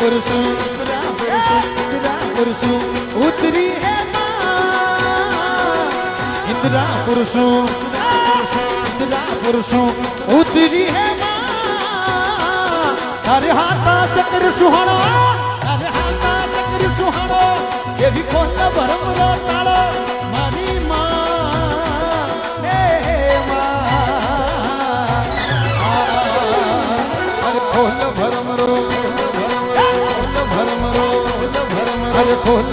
પુરુષું પુરુષું ઉતરી હે ઇન્દ્રા પુરુષું ઉતરી હે તારે હાથા ચક્ર સુહાણો તારે હાથા ચક્ર સુહાણો એવી કોણ ભરમરો તાળો મારી માં હે માં અરે ખોલ ભરમરો અરે ખોલ